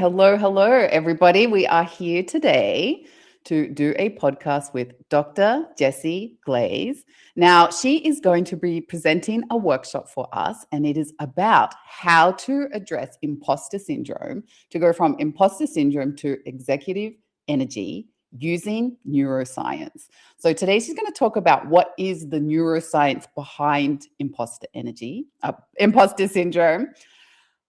Hello, hello, everybody. We are here today to do a podcast with Dr. Jesse Glaze. Now, she is going to be presenting a workshop for us, and it is about how to address imposter syndrome, to go from imposter syndrome to executive energy using neuroscience. So today she's going to talk about what is the neuroscience behind imposter syndrome,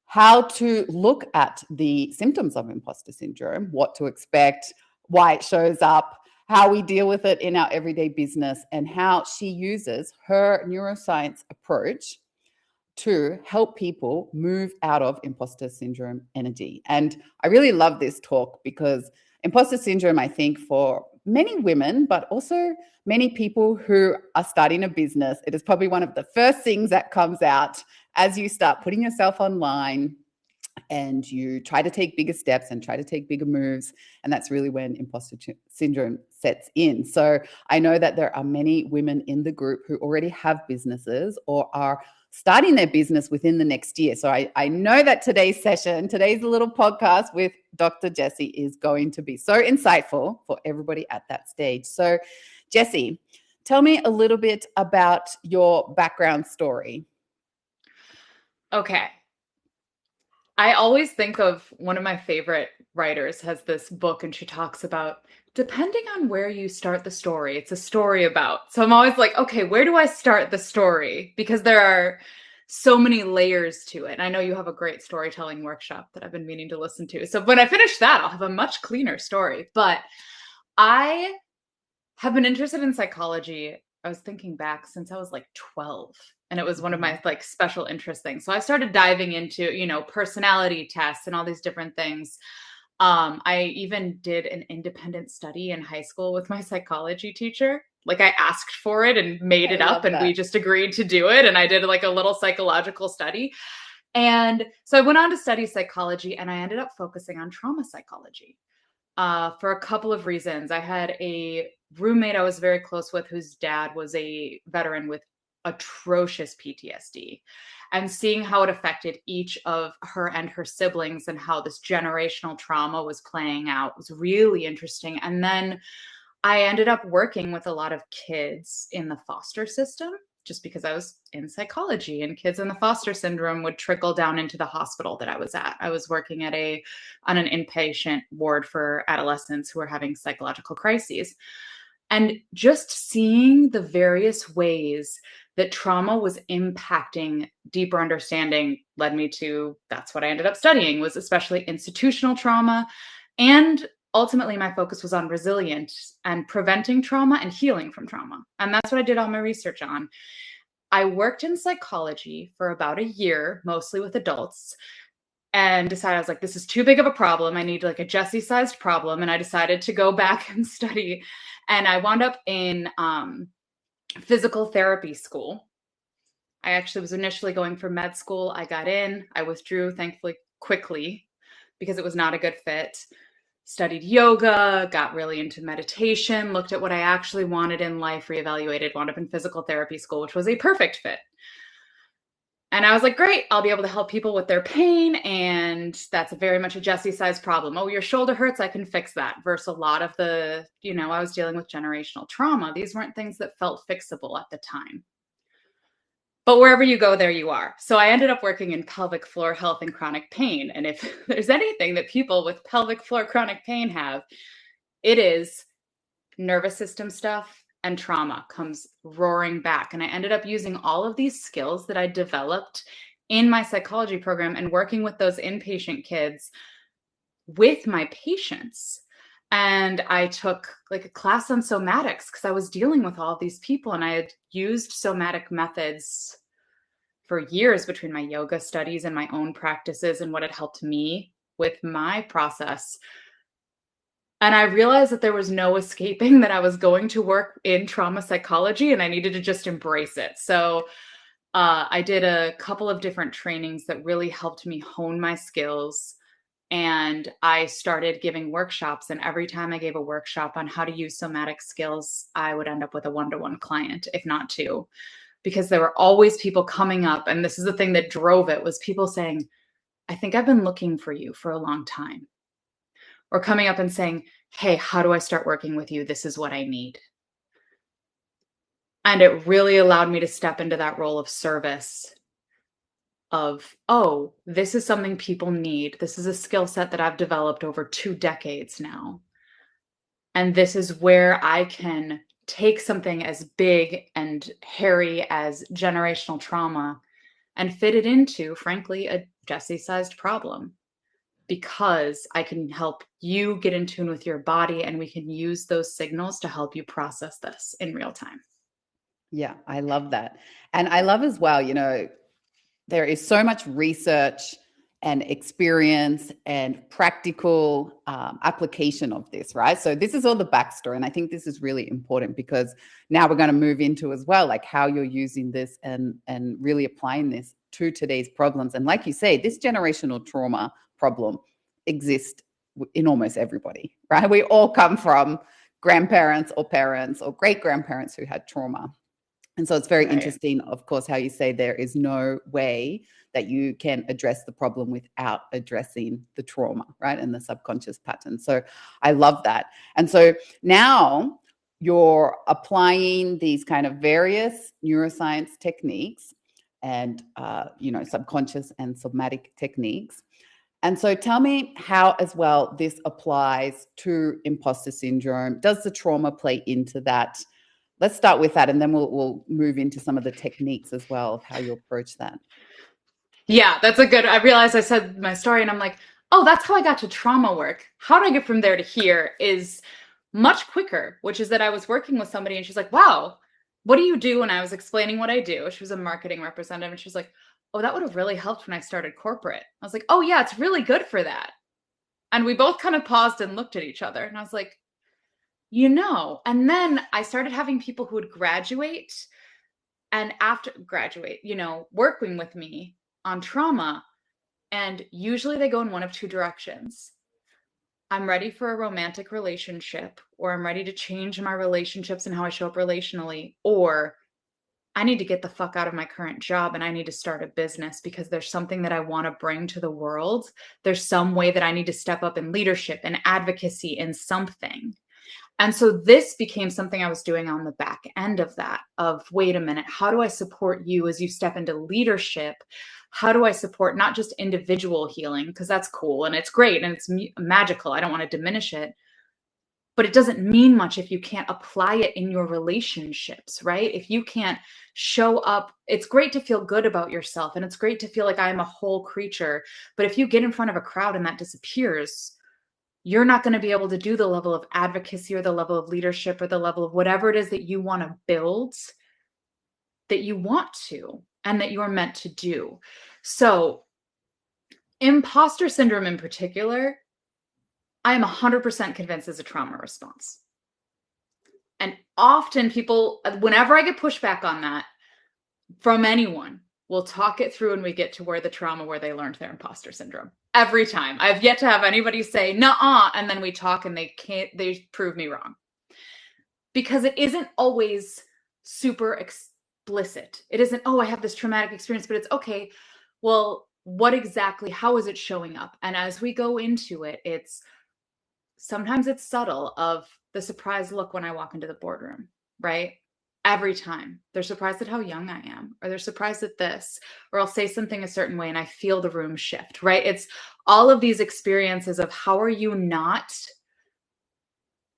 how to look at the symptoms of imposter syndrome, what to expect, why it shows up, how we deal with it in our everyday business, and how she uses her neuroscience approach to help people move out of imposter syndrome energy. And I really love this talk because imposter syndrome, I think, for many women, but also many people who are starting a business, it is probably one of the first things that comes out as you start putting yourself online and you try to take bigger steps and try to take bigger moves. And that's really when imposter syndrome sets in. So I know that there are many women in the group who already have businesses or are starting their business within the next year. So I know that today's little podcast with Dr. Jesse is going to be so insightful for everybody at that stage. So Jesse, tell me a little bit about your background story. Okay. I always think of one of my favorite writers has this book and she talks about depending on where you start the story, it's a story about. So I'm always like, okay, where do I start the story? Because there are so many layers to it. And I know you have a great storytelling workshop that I've been meaning to listen to. So when I finish that, I'll have a much cleaner story. But I have been interested in psychology. I was thinking back since I was like 12, and it was one of my like special interest things. So I started diving into, personality tests and all these different things. I even did an independent study in high school with my psychology teacher. Like I asked for it and made it up and we just agreed to do it. And I did like a little psychological study. And so I went on to study psychology and I ended up focusing on trauma psychology for a couple of reasons. I had a roommate I was very close with whose dad was a veteran with atrocious PTSD, and seeing how it affected each of her and her siblings and how this generational trauma was playing out was really interesting. And then I ended up working with a lot of kids in the foster system just because I was in psychology, and kids in the foster syndrome would trickle down into the hospital that I was at. I was working on an inpatient ward for adolescents who were having psychological crises. And just seeing the various ways that trauma was impacting deeper understanding led me to, that's what I ended up studying, was especially institutional trauma. And ultimately my focus was on resilience and preventing trauma and healing from trauma. And that's what I did all my research on. I worked in psychology for about a year, mostly with adults, and decided I was like, this is too big of a problem. I need like a Jesse-sized problem. And I decided to go back and study. And I wound up in physical therapy school. I actually was initially going for med school. I got in, I withdrew, thankfully, quickly because it was not a good fit. Studied yoga, got really into meditation, looked at what I actually wanted in life, reevaluated, wound up in physical therapy school, which was a perfect fit. And I was like, great, I'll be able to help people with their pain. And that's very much a Jesse-sized problem. Oh, your shoulder hurts, I can fix that. Versus a lot of the, I was dealing with generational trauma. These weren't things that felt fixable at the time. But wherever you go, there you are. So I ended up working in pelvic floor health and chronic pain. And if there's anything that people with pelvic floor chronic pain have, it is nervous system stuff, and trauma comes roaring back. And I ended up using all of these skills that I developed in my psychology program and working with those inpatient kids with my patients. And I took like a class on somatics because I was dealing with all of these people, and I had used somatic methods for years between my yoga studies and my own practices and what had helped me with my process. And I realized that there was no escaping that I was going to work in trauma psychology, and I needed to just embrace it. So I did a couple of different trainings that really helped me hone my skills. And I started giving workshops. And every time I gave a workshop on how to use somatic skills, I would end up with a one-to-one client, if not two, because there were always people coming up. And this is the thing that drove it, was people saying, I think I've been looking for you for a long time. Or coming up and saying, hey, how do I start working with you? This is what I need. And it really allowed me to step into that role of service of, oh, this is something people need. This is a skill set that I've developed over 2 decades now. And this is where I can take something as big and hairy as generational trauma and fit it into, frankly, a Jesse-sized problem, because I can help you get in tune with your body and we can use those signals to help you process this in real time. Yeah, I love that. And I love as well, there is so much research and experience and practical application of this, right? So this is all the backstory. And I think this is really important because now we're going to move into as well, like how you're using this and really applying this to today's problems. And like you say, this generational trauma problem exists in almost everybody, right? We all come from grandparents or parents or great grandparents who had trauma. And so it's very interesting, of course, how you say there is no way that you can address the problem without addressing the trauma, right? And the subconscious pattern. So I love that. And so now you're applying these kind of various neuroscience techniques and, subconscious and somatic techniques. And so tell me how as well this applies to imposter syndrome. Does the trauma play into that? Let's start with that, and then we'll move into some of the techniques as well of how you approach that. Yeah, that's a good. I realized I said my story and I'm like, oh, that's how I got to trauma work. How do I get from there to here is much quicker, which is that I was working with somebody and she's like, wow, what do you do? And I was explaining what I do. She was a marketing representative and she's like, oh, that would have really helped when I started corporate. I was like, oh, yeah, it's really good for that. And we both kind of paused and looked at each other. And I was like, and then I started having people who would graduate and after graduate, working with me on trauma. And usually they go in one of two directions. I'm ready for a romantic relationship, or I'm ready to change my relationships and how I show up relationally, or I need to get the fuck out of my current job and I need to start a business because there's something that I want to bring to the world. There's some way that I need to step up in leadership and advocacy in something. And so this became something I was doing on the back end of that, of wait a minute, how do I support you as you step into leadership? How do I support not just individual healing? Because that's cool and it's great and it's magical. I don't want to diminish it. But it doesn't mean much if you can't apply it in your relationships, right? If you can't show up, it's great to feel good about yourself and it's great to feel like I'm a whole creature. But if you get in front of a crowd and that disappears, you're not going to be able to do the level of advocacy or the level of leadership or the level of whatever it is that you want to build, that you want to, and that you're meant to do. So imposter syndrome in particular, I am 100% convinced is a trauma response. And often people, whenever I get pushback on that from anyone, we'll talk it through and we get to where the trauma where they learned their imposter syndrome. Every time. I've yet to have anybody say, nuh-uh, and then we talk and they prove me wrong. Because it isn't always super explicit. It isn't, oh, I have this traumatic experience, but it's okay. Well, how is it showing up? And as we go into it, sometimes it's subtle of the surprised look when I walk into the boardroom, right? Every time they're surprised at how young I am, or they're surprised at this, or I'll say something a certain way and I feel the room shift, right? It's all of these experiences of how are you not,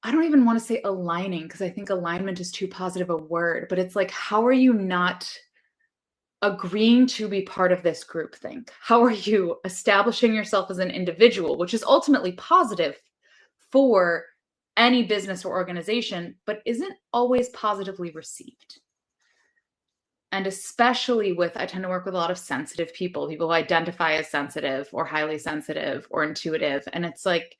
I don't even want to say aligning because I think alignment is too positive a word, but it's like, how are you not agreeing to be part of this group think? How are you establishing yourself as an individual, which is ultimately positive for any business or organization, but isn't always positively received. And especially I tend to work with a lot of sensitive people who identify as sensitive or highly sensitive or intuitive. And it's like,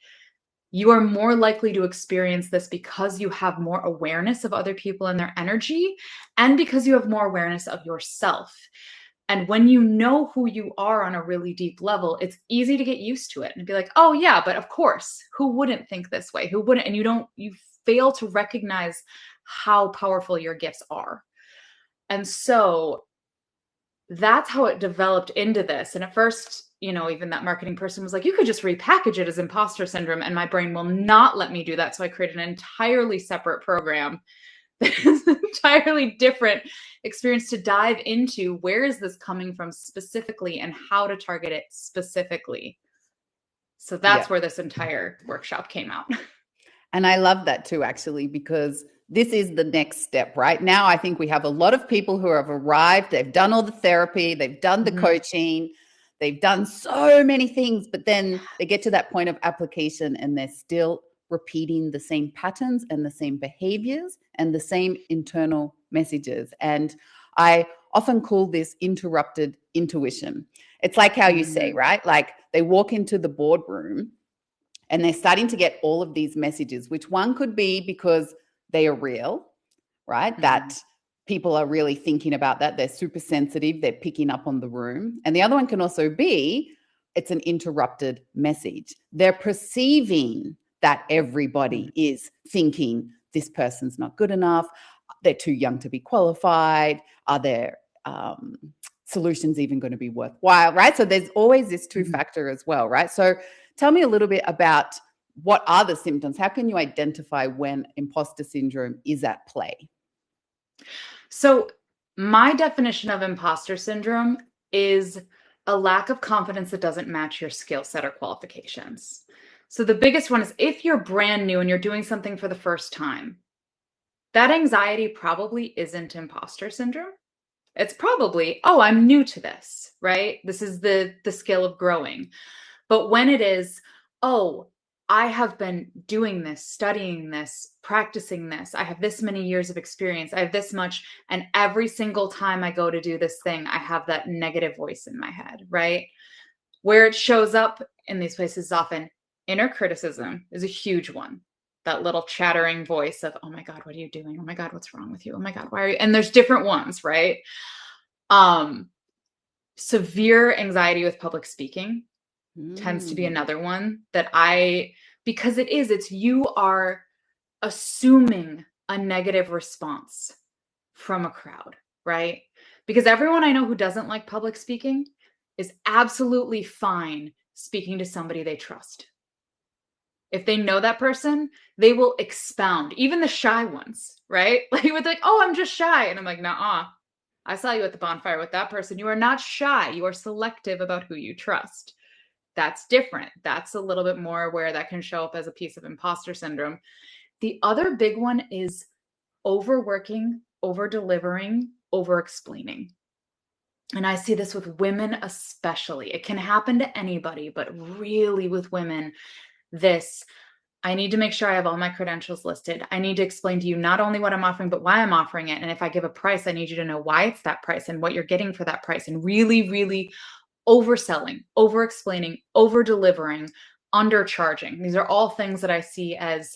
you are more likely to experience this because you have more awareness of other people and their energy, and because you have more awareness of yourself. And when you know who you are on a really deep level, it's easy to get used to it and be like, oh yeah, but of course, who wouldn't think this way? Who wouldn't? And you fail to recognize how powerful your gifts are. And so that's how it developed into this. And at first, even that marketing person was like, you could just repackage it as imposter syndrome. And my brain will not let me do that. So I created an entirely separate program that is an entirely different experience to dive into where is this coming from specifically and how to target it specifically. So that's where this entire workshop came out. And I love that too, actually, because this is the next step. Right now, I think we have a lot of people who have arrived, they've done all the therapy, they've done the coaching, they've done so many things, but then they get to that point of application and they're still repeating the same patterns and the same behaviors and the same internal messages. And I often call this interrupted intuition. It's like how you say, right? Like they walk into the boardroom and they're starting to get all of these messages, which one could be because they are real, right? That people are really thinking about that. They're super sensitive. They're picking up on the room. And the other one can also be it's an interrupted message. They're perceiving that everybody is thinking this person's not good enough. They're too young to be qualified. Are their solutions even going to be worthwhile, right? So there's always this two-factor as well, right? So tell me a little bit about what are the symptoms? How can you identify when imposter syndrome is at play? So my definition of imposter syndrome is a lack of confidence that doesn't match your skill set or qualifications. So the biggest one is if you're brand new and you're doing something for the first time, that anxiety probably isn't imposter syndrome. It's probably, oh, I'm new to this, right? This is the skill of growing. But when it is, oh, I have been doing this, studying this, practicing this. I have this many years of experience. I have this much. And every single time I go to do this thing, I have that negative voice in my head, right? Where it shows up in these places often, inner criticism is a huge one. That little chattering voice of, oh my God, what are you doing? Oh my God, what's wrong with you? Oh my God, why are you? And there's different ones, right? Severe anxiety with public speaking tends to be another one that because it's you are assuming a negative response from a crowd, right? Because everyone I know who doesn't like public speaking is absolutely fine speaking to somebody they trust. If they know that person, they will expound, even the shy ones, right? Like with like, oh, I'm just shy. And I'm like, nah, I saw you at the bonfire with that person. You are not shy. You are selective about who you trust. That's different. That's a little bit more where that can show up as a piece of imposter syndrome. The other big one is overworking, over-delivering, over-explaining. And I see this with women especially. It can happen to anybody, but really with women, I need to make sure I have all my credentials listed. I need to explain to you not only what I'm offering, but why I'm offering it. And if I give a price, I need you to know why it's that price and what you're getting for that price. And really, really overselling, over-explaining, over-delivering, undercharging. These are all things that I see as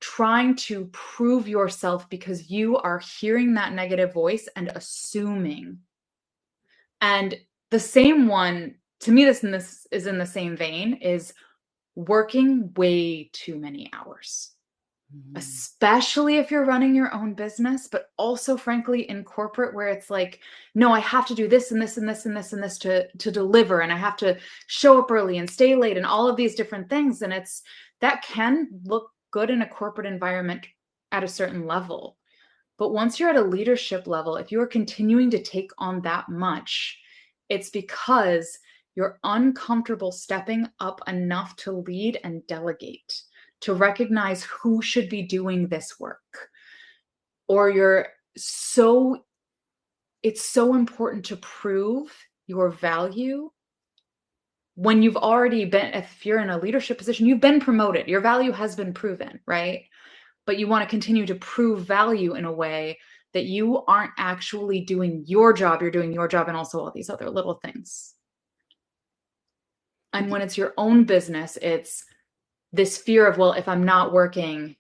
trying to prove yourself because you are hearing that negative voice and assuming. And the same one, to me, this is in the same vein, is working way too many hours. Especially if you're running your own business, but also frankly in corporate where it's like, no, I have to do this and this and this and this and this to deliver. And I have to show up early and stay late and all of these different things. And that can look good in a corporate environment at a certain level. But once you're at a leadership level, if you are continuing to take on that much, it's because you're uncomfortable stepping up enough to lead and delegate, to recognize who should be doing this work. Or it's so important to prove your value when you've already been, if you're in a leadership position, you've been promoted, your value has been proven, right? But you want to continue to prove value in a way that you aren't actually doing your job, you're doing your job and also all these other little things. And when it's your own business, it's this fear of, well, if I'm not working,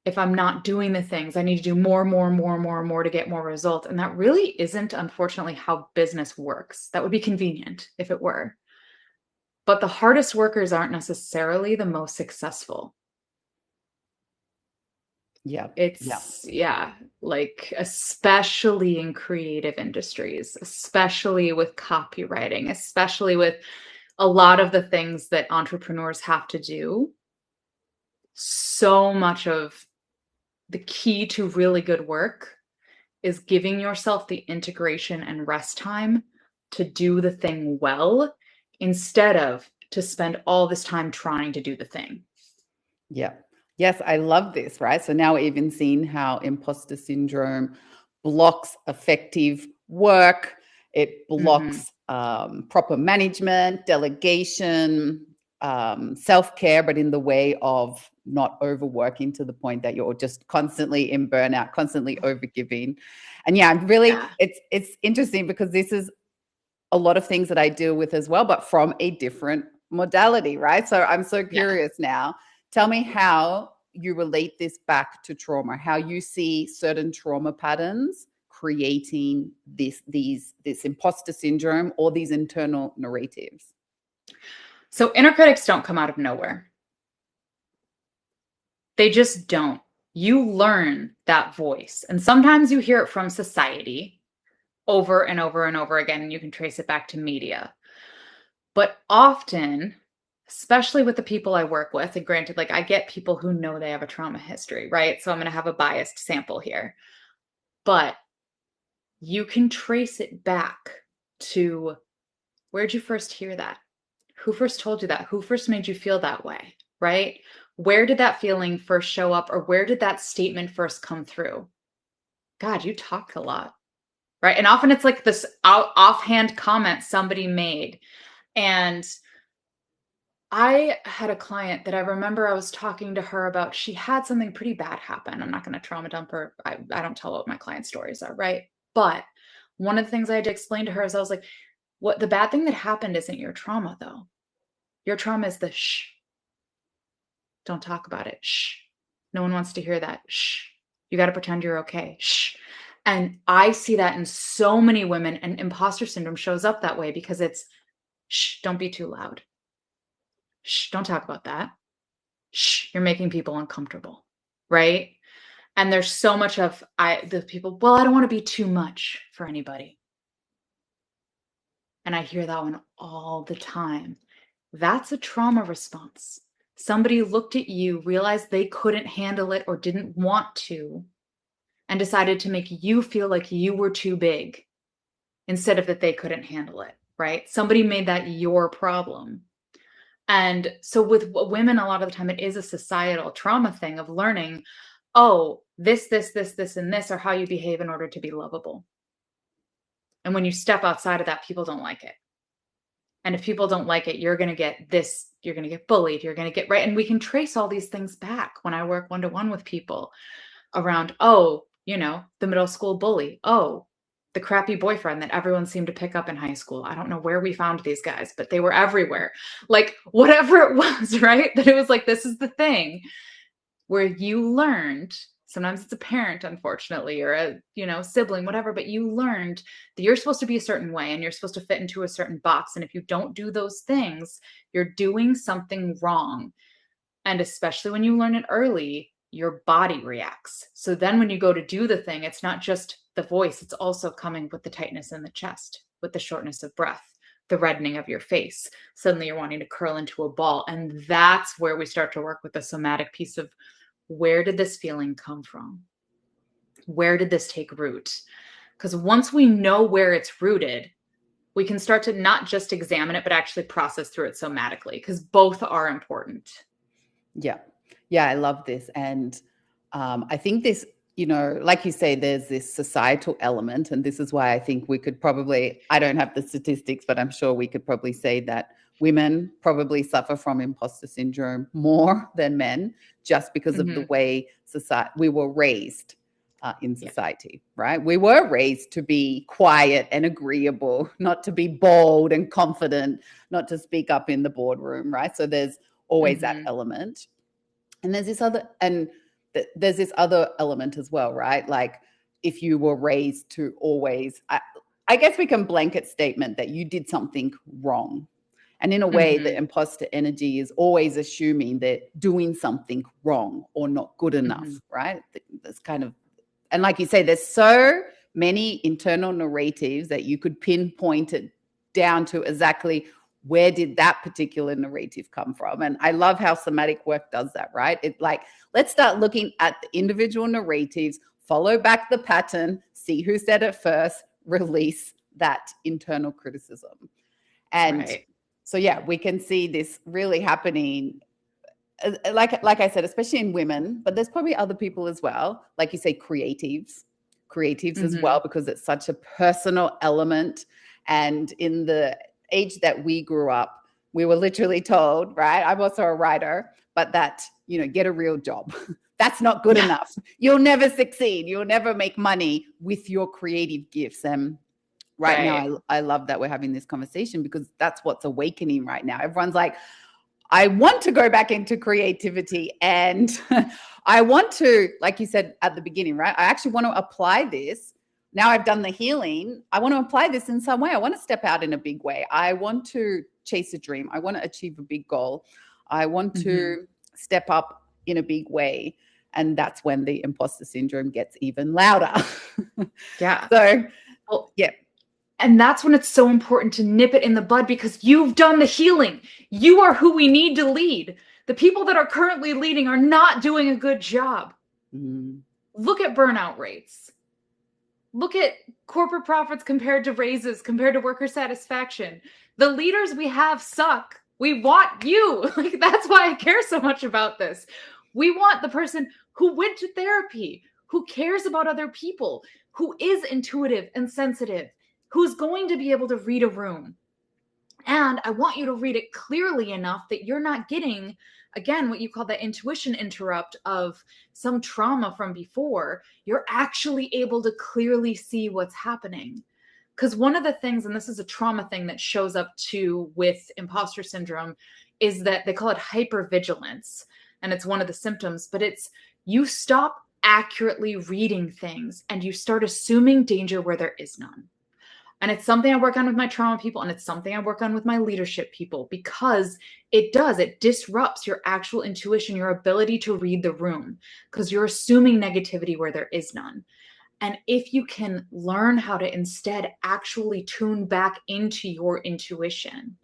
if I'm not doing the things, I need to do more to get more results. And that really isn't, unfortunately, how business works. That would be convenient if it were. But the hardest workers aren't necessarily the most successful. Yeah. Yeah. It's, yeah, like especially in creative industries, especially with copywriting, especially with a lot of the things that entrepreneurs have to do. So much of the key to really good work is giving yourself the integration and rest time to do the thing well instead of to spend all this time trying to do the thing. Yeah. Yes, I love this, right? So now we've even seen how imposter syndrome blocks effective work. It Hmm. blocks proper management, delegation, self-care, but in the way of not overworking to the point that you're just constantly in burnout, constantly overgiving. And yeah, I'm really, Yeah. it's interesting because this is a lot of things that I deal with as well, but from a different modality, right? So I'm so Yeah. curious now. Tell me how you relate this back to trauma, how you see certain trauma patterns creating this imposter syndrome or these internal narratives. So inner critics don't come out of nowhere. They just don't. You learn that voice. And sometimes you hear it from society over and over and over again, and you can trace it back to media. But often, especially with the people I work with, and granted, like I get people who know they have a trauma history, right? So I'm going to have a biased sample here. But you can trace it back to, where'd you first hear that? Who first told you that? Who first made you feel that way, right? Where did that feeling first show up, or where did that statement first come through? God, you talk a lot, right? And often it's like this offhand comment somebody made. And I had a client that I remember I was talking to her about, she had something pretty bad happen. I'm not going to trauma dump her. I don't tell what my client stories are, right? But one of the things I had to explain to her is I was like, what the bad thing that happened isn't your trauma, though. Your trauma is the shh, don't talk about it. Shh. No one wants to hear that. Shh. You got to pretend you're okay. Shh. And I see that in so many women, and imposter syndrome shows up that way because it's shh, don't be too loud. Shh, don't talk about that. Shh, you're making people uncomfortable. Right? And there's so much of the people, well, I don't want to be too much for anybody. And I hear that one all the time. That's a trauma response. Somebody looked at you, realized they couldn't handle it or didn't want to, and decided to make you feel like you were too big instead of that they couldn't handle it, right? Somebody made that your problem. And so with women, a lot of the time, it is a societal trauma thing of learning, oh, this, and this are how you behave in order to be lovable. And when you step outside of that, people don't like it. And if people don't like it, you're going to get this, you're going to get bullied, you're going to get right. And we can trace all these things back when I work one-to-one with people around, oh, the middle school bully. Oh, the crappy boyfriend that everyone seemed to pick up in high school. I don't know where we found these guys, but they were everywhere. Like whatever it was, right? That it was like, this is the thing where you learned, sometimes it's a parent unfortunately, or a sibling, whatever, but you learned that you're supposed to be a certain way and you're supposed to fit into a certain box, and if you don't do those things, you're doing something wrong. And especially when you learn it early, your body reacts. So then when you go to do the thing, it's not just the voice, it's also coming with the tightness in the chest, with the shortness of breath, the reddening of your face. Suddenly you're wanting to curl into a ball. And that's where we start to work with the somatic piece of, where did this feeling come from? Where did this take root? Because once we know where it's rooted, we can start to not just examine it, but actually process through it somatically, because both are important. Yeah. Yeah, I love this. And I think this, like you say, there's this societal element. And this is why I think we could probably, I don't have the statistics, but I'm sure we could probably say that women probably suffer from imposter syndrome more than men, just because of the Mm-hmm. way we were raised in Yeah. society, right? We were raised to be quiet and agreeable, not to be bold and confident, not to speak up in the boardroom, right? So there's always that Mm-hmm. element. And there's this other element as well, right? Like if you were raised to always, I guess we can blanket statement that you did something wrong. And in a way, the imposter energy is always assuming they're doing something wrong or not good enough, right? That's kind of, and like you say, there's so many internal narratives that you could pinpoint it down to exactly where did that particular narrative come from. And I love how somatic work does that, right? It's like, let's start looking at the individual narratives, follow back the pattern, see who said it first, release that internal criticism. And so, yeah, we can see this really happening, like I said, especially in women, but there's probably other people as well. Like you say, creatives as well, because it's such a personal element. And in the age that we grew up, we were literally told, right? I'm also a writer, but that, you know, get a real job. That's not good enough. You'll never succeed. You'll never make money with your creative gifts. And now, I love that we're having this conversation, because that's what's awakening right now. Everyone's like, I want to go back into creativity, and I want to, like you said at the beginning, right? I actually want to apply this. Now I've done the healing. I want to apply this in some way. I want to step out in a big way. I want to chase a dream. I want to achieve a big goal. I want to step up in a big way. And that's when the imposter syndrome gets even louder. So, well, and that's when it's so important to nip it in the bud, because you've done the healing. You are who we need to lead. The people that are currently leading are not doing a good job. Look at burnout rates. Look at corporate profits compared to raises, compared to worker satisfaction. The leaders we have suck. We want you. Like, that's why I care so much about this. We want the person who went to therapy, who cares about other people, who is intuitive and sensitive, who's going to be able to read a room. And I want you to read it clearly enough that you're not getting, again, what you call the intuition interrupt of some trauma from before. You're actually able to clearly see what's happening. Because one of the things, and this is a trauma thing that shows up too with imposter syndrome, is that they call it hypervigilance. And it's one of the symptoms, but it's you stop accurately reading things and you start assuming danger where there is none. And it's something I work on with my trauma people, and it's something I work on with my leadership people, because it disrupts your actual intuition, your ability to read the room, because you're assuming negativity where there is none. And if you can learn how to instead actually tune back into your intuition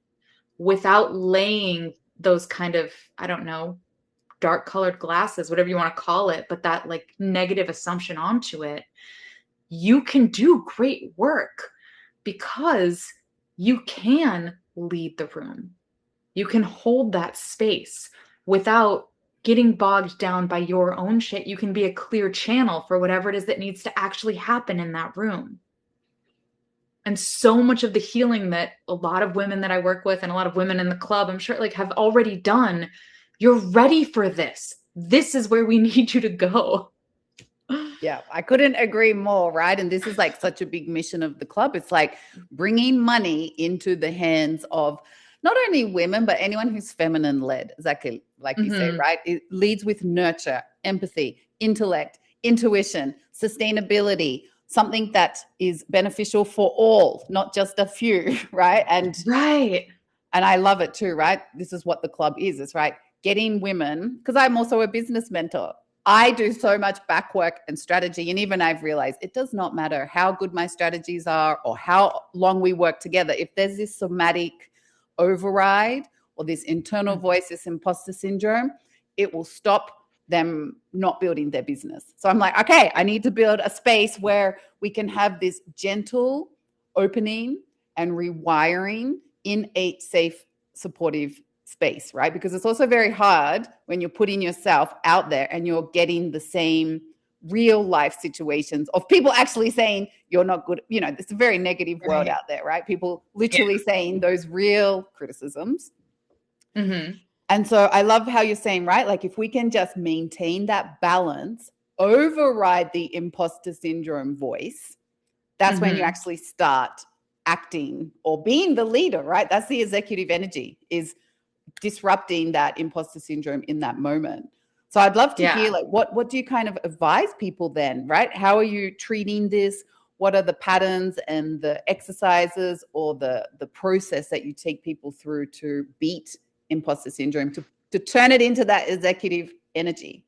without laying those kind of, I don't know, dark colored glasses, whatever you want to call it, but that like negative assumption onto it, you can do great work. Because you can lead the room. You can hold that space without getting bogged down by your own shit. You can be a clear channel for whatever it is that needs to actually happen in that room. And so much of the healing that a lot of women that I work with and a lot of women in the club, I'm sure, like, have already done. You're ready for this. This is where we need you to go. Yeah, I couldn't agree more, right? And this is like such a big mission of the club. It's like bringing money into the hands of not only women, but anyone who's feminine led, exactly like you say, right? It leads with nurture, empathy, intellect, intuition, sustainability, something that is beneficial for all, not just a few, right? And I love it too, right? This is what the club is. It's right, getting women, because I'm also a business mentor. I do so much back work and strategy. And even I've realized it does not matter how good my strategies are or how long we work together. If there's this somatic override or this internal voice, this imposter syndrome, it will stop them not building their business. So I'm like, okay, I need to build a space where we can have this gentle opening and rewiring in a safe, supportive space, right? Because it's also very hard when you're putting yourself out there and you're getting the same real life situations of people actually saying you're not good. You know, it's a very negative world out there, right? People literally saying those real criticisms. And so I love how you're saying, right? Like if we can just maintain that balance, override the imposter syndrome voice, that's when you actually start acting or being the leader, right? That's the executive energy, is disrupting that imposter syndrome in that moment. So I'd love to hear, like, what do you kind of advise people then, right? How are you treating this? what are the patterns and the exercises or the process that you take people through to beat imposter syndrome, to turn it into that executive energy?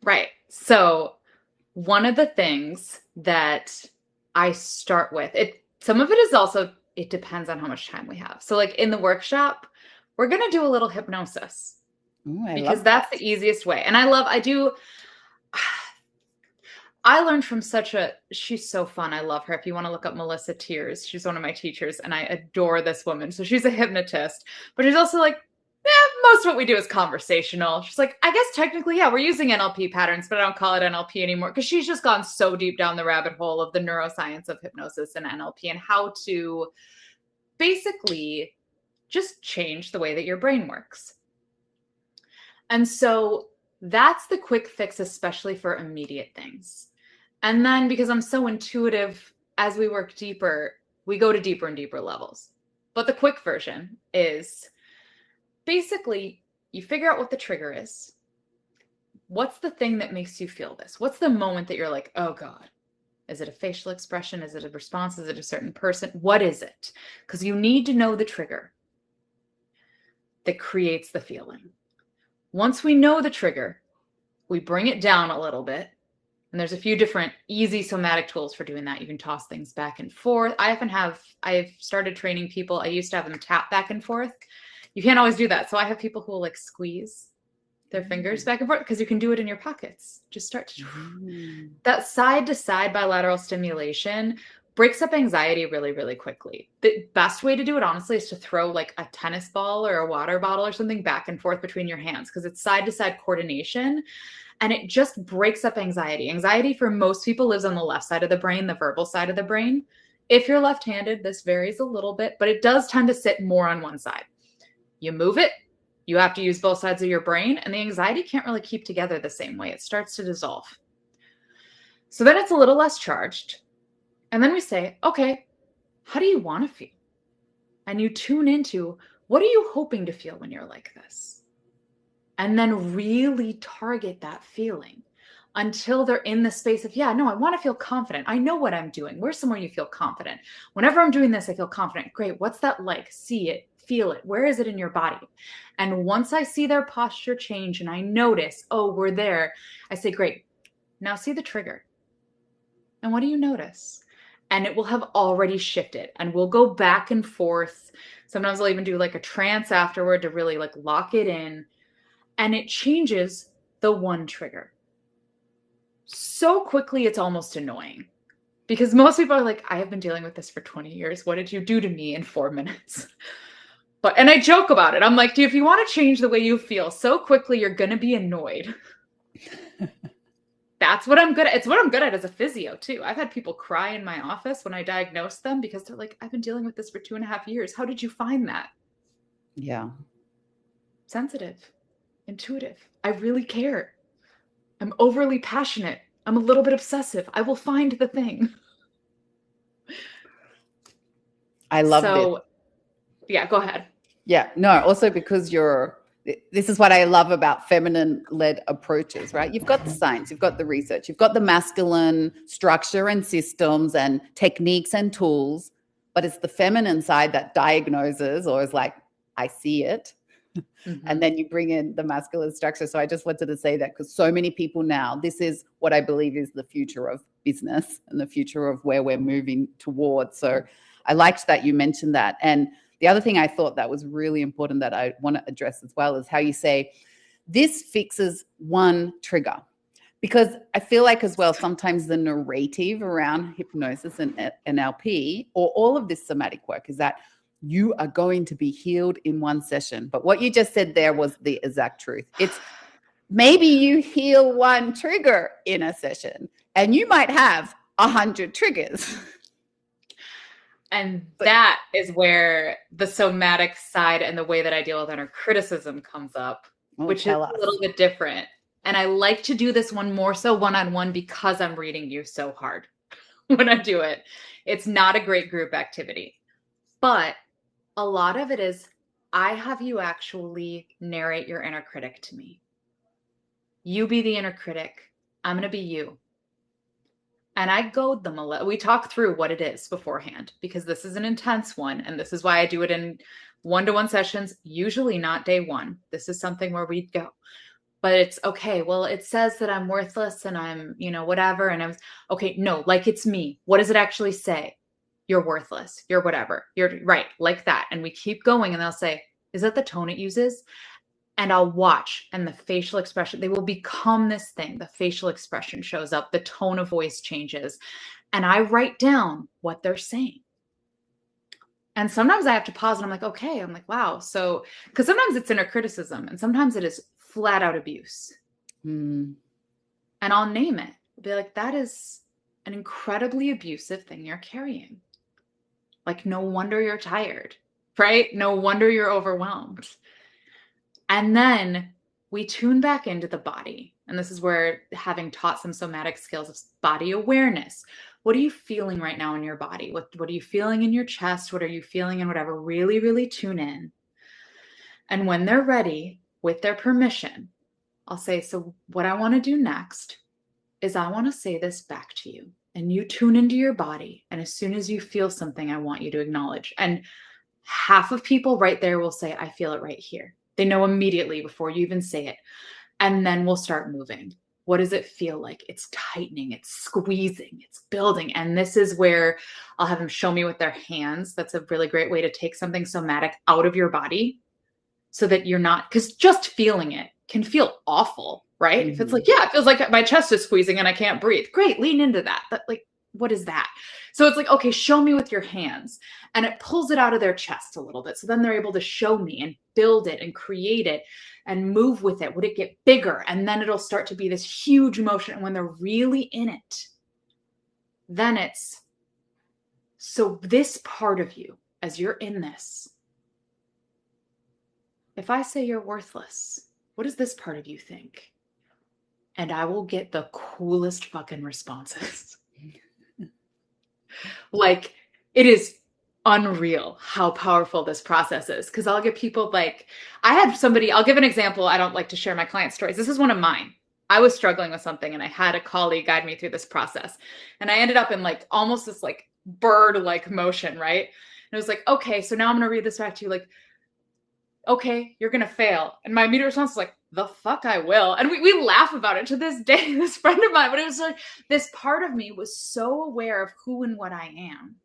Right. So one of the things that I start with, some of it is also, it depends on how much time we have. So like in the workshop, we're going to do a little hypnosis. Ooh, because that's the easiest way. And I learned from she's so fun. I love her. If you want to look up Melissa Tears, she's one of my teachers and I adore this woman. So she's a hypnotist, but she's also like, most of what we do is conversational. She's like, I guess technically, yeah, we're using NLP patterns, but I don't call it NLP anymore because she's just gone so deep down the rabbit hole of the neuroscience of hypnosis and NLP and how to basically just change the way that your brain works. And so that's the quick fix, especially for immediate things. And then because I'm so intuitive, as we work deeper, we go to deeper and deeper levels. But the quick version is basically you figure out what the trigger is. What's the thing that makes you feel this? What's the moment that you're like, oh God? Is it a facial expression? Is it a response? Is it a certain person? What is it? Because you need to know the trigger that creates the feeling. Once we know the trigger, we bring it down a little bit. And there's a few different easy somatic tools for doing that. You can toss things back and forth. I've started training people. I used to have them tap back and forth. You can't always do that. So I have people who will like squeeze their fingers back and forth because you can do it in your pockets. Just start to that side to side bilateral stimulation breaks up anxiety really, really quickly. The best way to do it, honestly, is to throw like a tennis ball or a water bottle or something back and forth between your hands because it's side to side coordination and it just breaks up anxiety. Anxiety for most people lives on the left side of the brain, the verbal side of the brain. If you're left-handed, this varies a little bit, but it does tend to sit more on one side. You move it, you have to use both sides of your brain, and the anxiety can't really keep together the same way. It starts to dissolve. So then it's a little less charged. And then we say, okay, how do you want to feel? And you tune into, what are you hoping to feel when you're like this? And then really target that feeling until they're in the space of, yeah, no, I want to feel confident. I know what I'm doing. Where's somewhere you feel confident? Whenever I'm doing this, I feel confident. Great. What's that like? See it, feel it. Where is it in your body? And once I see their posture change and I notice, oh, we're there, I say, great. Now see the trigger. And what do you notice? And it will have already shifted and we'll go back and forth. Sometimes I'll even do like a trance afterward to really like lock it in. And it changes the one trigger. So quickly, it's almost annoying. Because most people are like, I have been dealing with this for 20 years. What did you do to me in 4 minutes? And I joke about it. I'm like, if you want to change the way you feel so quickly, you're going to be annoyed. That's what I'm good at. It's what I'm good at as a physio, too. I've had people cry in my office when I diagnose them because they're like, I've been dealing with this for 2.5 years. How did you find that? Yeah. Sensitive, intuitive. I really care. I'm overly passionate. I'm a little bit obsessive. I will find the thing. I love it. Yeah, go ahead. Yeah, no, also because this is what I love about feminine-led approaches, right? You've got the science, you've got the research, you've got the masculine structure and systems and techniques and tools, but it's the feminine side that diagnoses or is like, I see it. Mm-hmm. And then you bring in the masculine structure. So I just wanted to say that because so many people now, this is what I believe is the future of business and the future of where we're moving towards. So I liked that you mentioned that. And the other thing I thought that was really important that I want to address as well is how you say this fixes one trigger. Because I feel like as well, sometimes the narrative around hypnosis and NLP or all of this somatic work is that you are going to be healed in one session. But what you just said there was the exact truth. It's maybe you heal one trigger in a session and you might have 100 triggers. And that is where the somatic side and the way that I deal with inner criticism comes up, which is a little bit different. And I like to do this one more so one-on-one because I'm reading you so hard when I do it. It's not a great group activity. But a lot of it is I have you actually narrate your inner critic to me. You be the inner critic. I'm going to be you. and I goad them a little. We talk through what it is beforehand, because this is an intense one. And this is why I do it in one-to-one sessions, usually not day one. This is something where we go. But it's okay. Well, it says that I'm worthless and I'm, whatever. And I'm okay. No, like it's me. What does it actually say? You're worthless. You're whatever. You're right. Like that. And we keep going and they'll say, is that the tone it uses? And I'll watch, and the facial expression, they will become this thing. The facial expression shows up, the tone of voice changes, and I write down what they're saying. And sometimes I have to pause and I'm like, okay, I'm like, wow. So, because sometimes it's inner criticism and sometimes it is flat out abuse. And I'll name it. I'll be like, that is an incredibly abusive thing you're carrying. Like, no wonder you're tired, right? No wonder you're overwhelmed. And then we tune back into the body. And this is where, having taught some somatic skills of body awareness, what are you feeling right now in your body? What are you feeling in your chest? What are you feeling in whatever? Really, really tune in. And when they're ready, with their permission, I'll say, so what I want to do next is I want to say this back to you. And you tune into your body. And as soon as you feel something, I want you to acknowledge. And half of people right there will say, I feel it right here. They know immediately before you even say it. And then we'll start moving. What does it feel like? It's tightening, it's squeezing, it's building. And this is where I'll have them show me with their hands. That's a really great way to take something somatic out of your body so that you're not, because just feeling it can feel awful, right? If it's like, yeah, it feels like my chest is squeezing and I can't breathe. Great, lean into that. But like, what is that? So it's like, okay, show me with your hands. And it pulls it out of their chest a little bit. So then they're able to show me and build it and create it and move with it. Would it get bigger? And then it'll start to be this huge motion. And when they're really in it, then it's, so this part of you, as you're in this, if I say you're worthless, what does this part of you think? And I will get the coolest fucking responses. Like, it is unreal how powerful this process is. Because I'll get people like, I had somebody, I'll give an example. I don't like to share my client stories. This is one of mine. I was struggling with something and I had a colleague guide me through this process. And I ended up in like almost this like bird-like motion, right? And it was like, okay, so now I'm going to read this back to you. Like, okay, you're going to fail. And my immediate response was like, the fuck I will. And we laugh about it to this day, this friend of mine, but it was like, this part of me was so aware of who and what I am.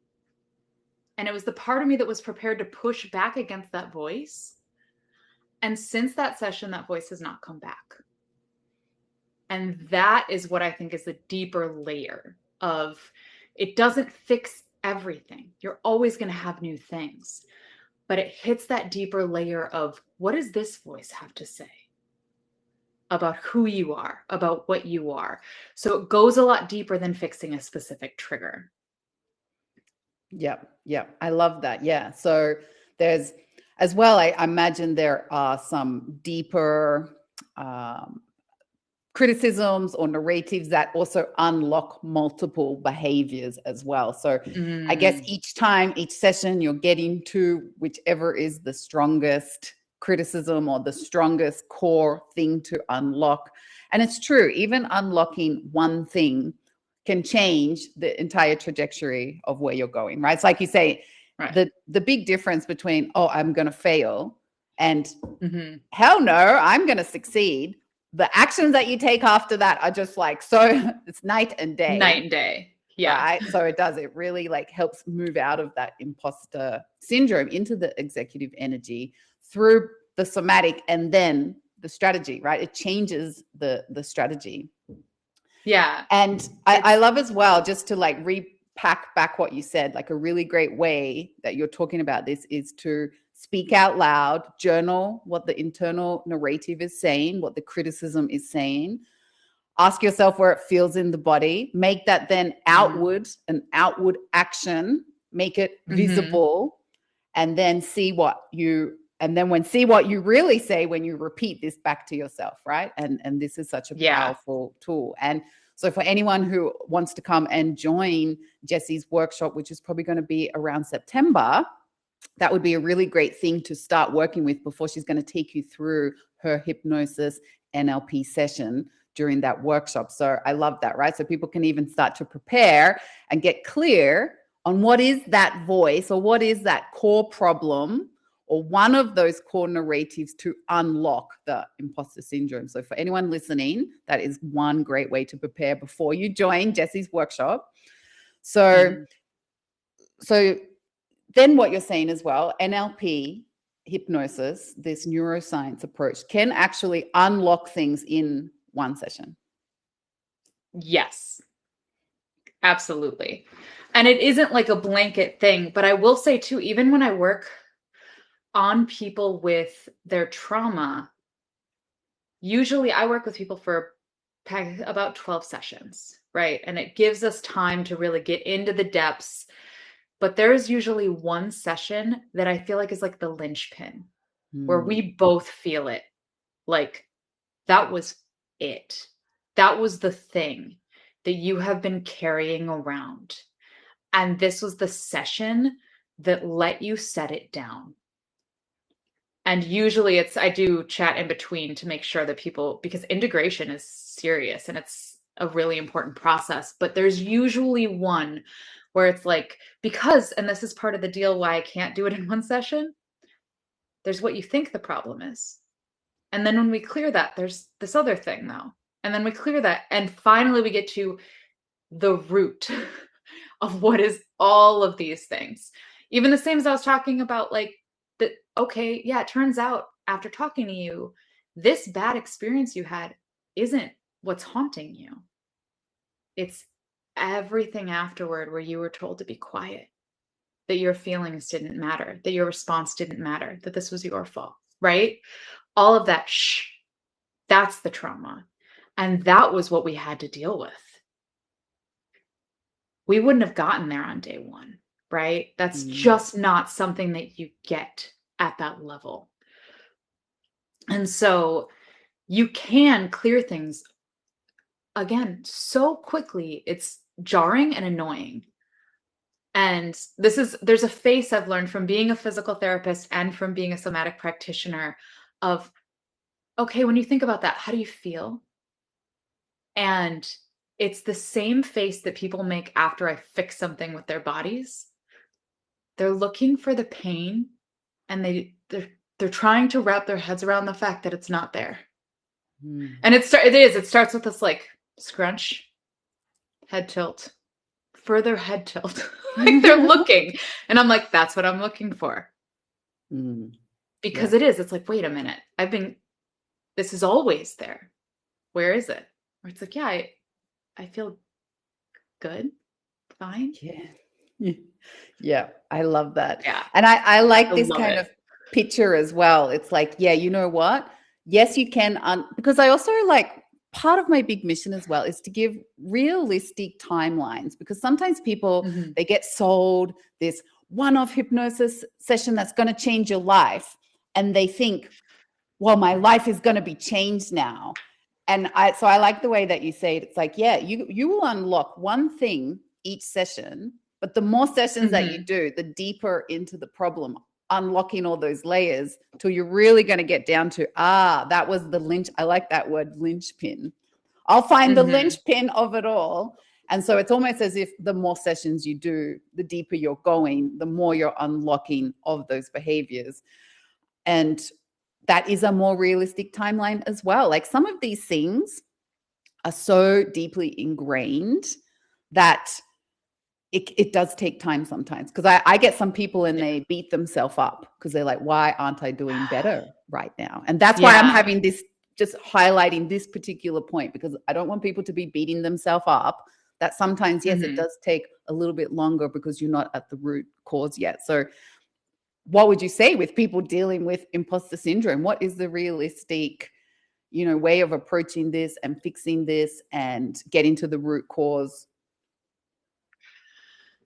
And it was the part of me that was prepared to push back against that voice. And since that session, that voice has not come back. And that is what I think is the deeper layer of, it doesn't fix everything. You're always going to have new things. But it hits that deeper layer of, what does this voice have to say about who you are, about what you are? So it goes a lot deeper than fixing a specific trigger. Yep. I love that. Yeah. So there's, as well, I imagine there are some deeper criticisms or narratives that also unlock multiple behaviors as well. So I guess each time, each session, you're getting to whichever is the strongest criticism or the strongest core thing to unlock. And it's true, even unlocking one thing can change the entire trajectory of where you're going, right? It's like you say, right, the big difference between, oh, I'm going to fail and hell no, I'm going to succeed. The actions that you take after that are just like, so it's night and day. Night and day. Yeah. Right? So it really like helps move out of that imposter syndrome into the executive energy through the somatic and then the strategy, right? It changes the strategy. Yeah. And I love as well, just to like repack back what you said, like a really great way that you're talking about this is to speak out loud, journal what the internal narrative is saying, what the criticism is saying. Ask yourself where it feels in the body. Make that then outward, an outward action. Make it visible, and then see what you really say when you repeat this back to yourself, right? And this is such a powerful tool. And so for anyone who wants to come and join Jesse's workshop, which is probably going to be around September, that would be a really great thing to start working with before she's going to take you through her hypnosis NLP session during that workshop. So I love that, right? So people can even start to prepare and get clear on what is that voice or what is that core problem or one of those core narratives to unlock the imposter syndrome. So for anyone listening, that is one great way to prepare before you join Jesse's workshop. So then what you're saying as well, NLP, hypnosis, this neuroscience approach can actually unlock things in one session. Yes, absolutely. And it isn't like a blanket thing, but I will say too, even when I work on people with their trauma, usually I work with people for about 12 sessions, right? And it gives us time to really get into the depths. But there's usually one session that I feel like is like the linchpin, where we both feel it. Like, that was it. That was the thing that you have been carrying around. And this was the session that let you set it down. And usually I do chat in between to make sure that people, because integration is serious and it's a really important process, but there's usually one where it's like, because, and this is part of the deal why I can't do it in one session, there's what you think the problem is. And then when we clear that, there's this other thing though. And then we clear that. And finally we get to the root of what is all of these things. Even the same as I was talking about, like, that, okay, yeah, it turns out after talking to you, this bad experience you had isn't what's haunting you. It's everything afterward where you were told to be quiet, that your feelings didn't matter, that your response didn't matter, that this was your fault, right? All of that, that's the trauma. And that was what we had to deal with. We wouldn't have gotten there on day one, right? That's just not something that you get at that level. And so you can clear things again so quickly. It's jarring and annoying. And there's a face I've learned from being a physical therapist and from being a somatic practitioner of, okay, when you think about that, how do you feel? And it's the same face that people make after I fix something with their bodies. They're looking for the pain and they're trying to wrap their heads around the fact that it's not there. And it starts with this like scrunch, head tilt, further head tilt. Like they're looking. And I'm like, that's what I'm looking for. Because it's like, wait a minute. This is always there. Where is it? Or it's like, yeah, I feel good, fine. Yeah, I love that. Yeah. And I like this kind of picture as well. It's like, yeah, you know what? Yes, you can. Because I also like, part of my big mission as well is to give realistic timelines, because sometimes people, they get sold this one-off hypnosis session that's going to change your life. And they think, well, my life is going to be changed now. And so I like the way that you say it. It's like, yeah, you will unlock one thing each session, but the more sessions that you do, the deeper into the problem, unlocking all those layers till you're really going to get down to, that was the lynch. I like that word, linchpin. I'll find the linchpin of it all. And so it's almost as if the more sessions you do, the deeper you're going, the more you're unlocking of those behaviors. And that is a more realistic timeline as well. Like some of these things are so deeply ingrained that it does take time sometimes. Because I get some people and they beat themselves up because they're like, why aren't I doing better right now? And that's why I'm having this, just highlighting this particular point, because I don't want people to be beating themselves up. That sometimes, yes, it does take a little bit longer because you're not at the root cause yet. So what would you say with people dealing with imposter syndrome? What is the realistic, way of approaching this and fixing this and getting to the root cause?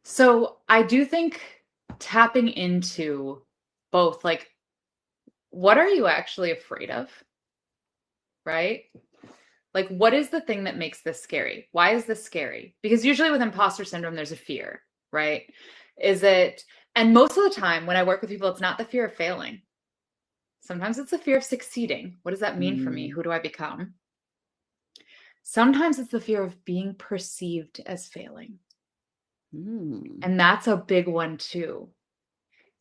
So I do think tapping into both, like, what are you actually afraid of? Right? Like, what is the thing that makes this scary? Why is this scary? Because usually with imposter syndrome, there's a fear, right? And most of the time when I work with people, it's not the fear of failing. Sometimes it's the fear of succeeding. What does that mean for me? Who do I become? Sometimes it's the fear of being perceived as failing. Mm. And that's a big one too.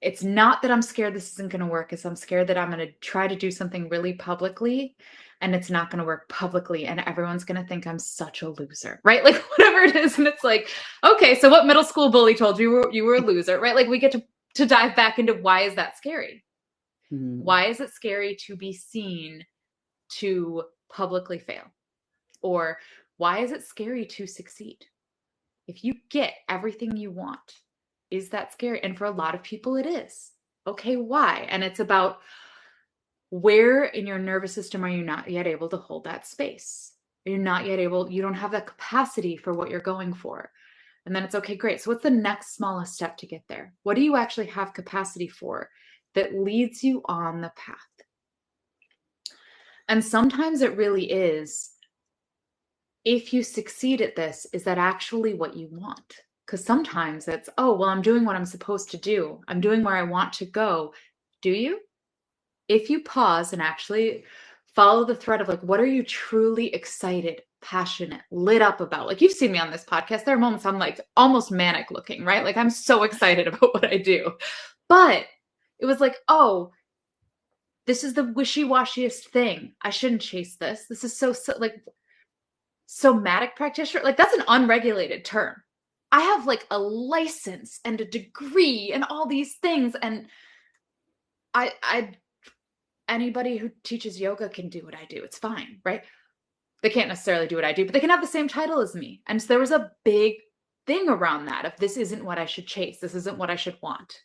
It's not that I'm scared this isn't going to work. It's I'm scared that I'm going to try to do something really publicly and it's not going to work publicly and everyone's going to think I'm such a loser, right? Like whatever it is. And it's like, okay, so what middle school bully told you were a loser, right? Like we get to dive back into why is that scary? Mm. Why is it scary to be seen to publicly fail? Or why is it scary to succeed? If you get everything you want, is that scary? And for a lot of people, it is. Okay, why? And it's about where in your nervous system are you not yet able to hold that space? You're not yet able, you don't have that capacity for what you're going for. And then it's okay, great. So, what's the next smallest step to get there? What do you actually have capacity for that leads you on the path? And sometimes it really is, if you succeed at this, is that actually what you want? Because sometimes it's, oh, well, I'm doing what I'm supposed to do. I'm doing where I want to go. Do you? If you pause and actually follow the thread of like, what are you truly excited, passionate, lit up about? Like you've seen me on this podcast. There are moments I'm like almost manic looking, right? Like I'm so excited about what I do. But it was like, oh, this is the wishy-washiest thing. I shouldn't chase this. This is so like somatic practitioner. Like that's an unregulated term. I have like a license and a degree and all these things. And I anybody who teaches yoga can do what I do. It's fine, right? They can't necessarily do what I do, but they can have the same title as me. And so there was a big thing around that of this isn't what I should chase. This isn't what I should want.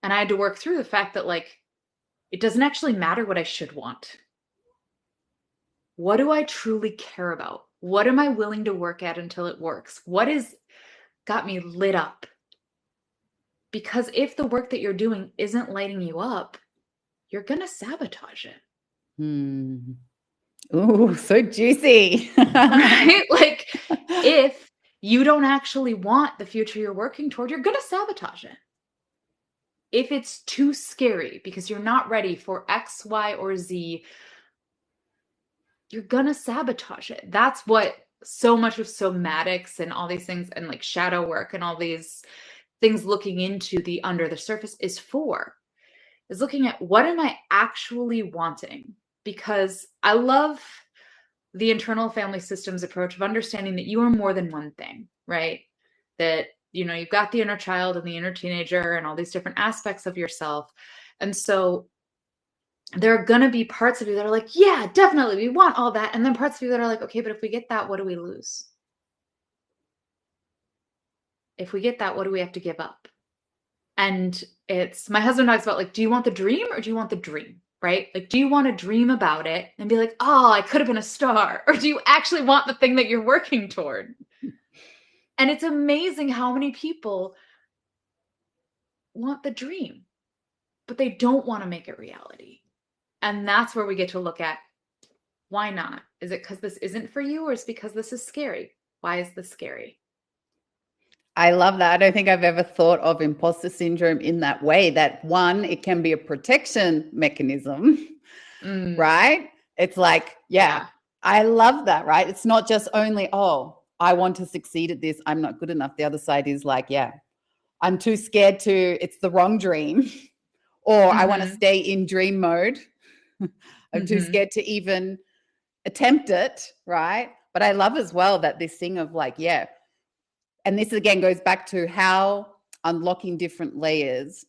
And I had to work through the fact that like, it doesn't actually matter what I should want. What do I truly care about? What am I willing to work at until it works? What is got me lit up? Because if the work that you're doing isn't lighting you up, you're going to sabotage it. Hmm. Ooh, so juicy. Right? Like if you don't actually want the future you're working toward, you're going to sabotage it. If it's too scary because you're not ready for X, Y, or Z, you're going to sabotage it. That's what so much of somatics and all these things and like shadow work and all these things looking into the under the surface is for, is looking at what am I actually wanting? Because I love the internal family systems approach of understanding that you are more than one thing, right? That, you know, you've got the inner child and the inner teenager and all these different aspects of yourself. And so there are going to be parts of you that are like, yeah, definitely, we want all that. And then parts of you that are like, okay, but if we get that, what do we lose? If we get that, what do we have to give up? And it's, my husband talks about like, do you want the dream or do you want the dream? Right? Like, do you want to dream about it and be like, oh, I could have been a star? Or do you actually want the thing that you're working toward? And it's amazing how many people want the dream, but they don't want to make it reality. And that's where we get to look at, why not? Is it because this isn't for you, or is it because this is scary? Why is this scary? I love that. I don't think I've ever thought of imposter syndrome in that way, that one, it can be a protection mechanism, right? It's like, yeah, I love that, right? It's not just only, oh, I want to succeed at this, I'm not good enough. The other side is like, yeah, I'm too scared to, it's the wrong dream, or I want to stay in dream mode. I'm too scared to even attempt it, right? But I love as well that this thing of like, yeah, and this again goes back to how unlocking different layers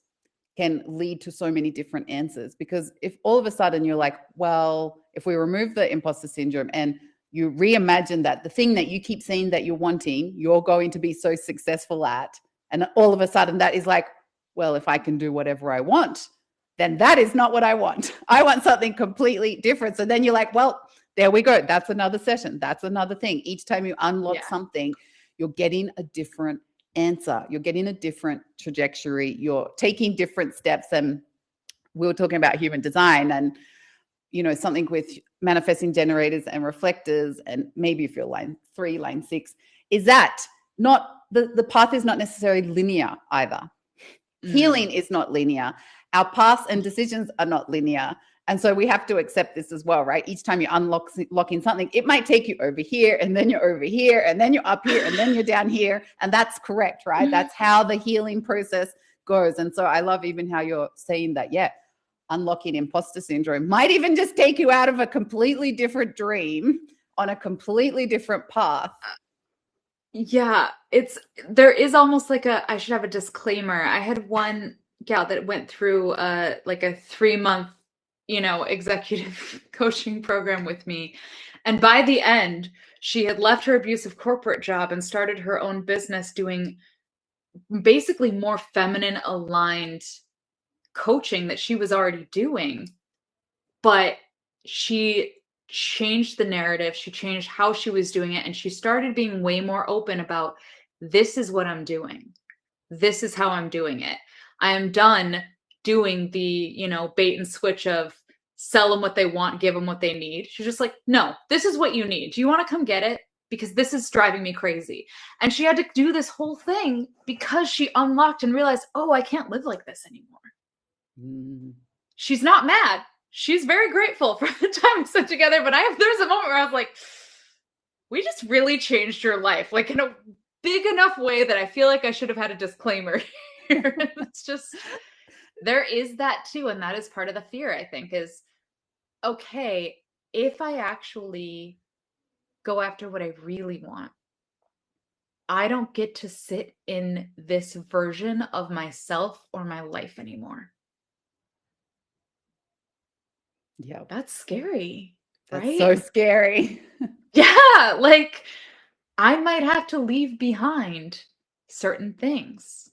can lead to so many different answers. Because if all of a sudden you're like, well, if we remove the imposter syndrome and you reimagine that the thing that you keep saying that you're wanting, you're going to be so successful at, and all of a sudden that is like, well, if I can do whatever I want, then that is not what I want. I want something completely different. So then you're like, well, there we go. That's another session. That's another thing. Each time you unlock something, you're getting a different answer. You're getting a different trajectory. You're taking different steps. And we were talking about human design and, you know, something with manifesting generators and reflectors. And maybe if you're line 3, line 6, is that not the path is not necessarily linear either. Healing is not linear. Our paths and decisions are not linear. And so we have to accept this as well, right? Each time you unlocking something, it might take you over here, and then you're over here, and then you're up here, and then you're down here. And that's correct, right? That's how the healing process goes. And so I love even how you're saying that, yeah, unlocking imposter syndrome might even just take you out of a completely different dream on a completely different path. Yeah, there is almost like I should have a disclaimer. I had one gal that went through like a 3-month, executive coaching program with me. And by the end, she had left her abusive corporate job and started her own business doing basically more feminine aligned coaching that she was already doing. But she changed the narrative, she changed how she was doing it, and she started being way more open about, this is what I'm doing. This is how I'm doing it. I am done doing the, bait and switch of sell them what they want, give them what they need. She's just like, no, this is what you need. Do you want to come get it? Because this is driving me crazy. And she had to do this whole thing because she unlocked and realized, oh, I can't live like this anymore. Mm. She's not mad. She's very grateful for the time we spent together, but there's a moment where I was like, we just really changed your life, like in a big enough way that I feel like I should have had a disclaimer here. It's just, there is that too. And that is part of the fear, I think, is, okay, if I actually go after what I really want, I don't get to sit in this version of myself or my life anymore. Yeah. That's scary. That's right? so scary. Yeah, like I might have to leave behind certain things.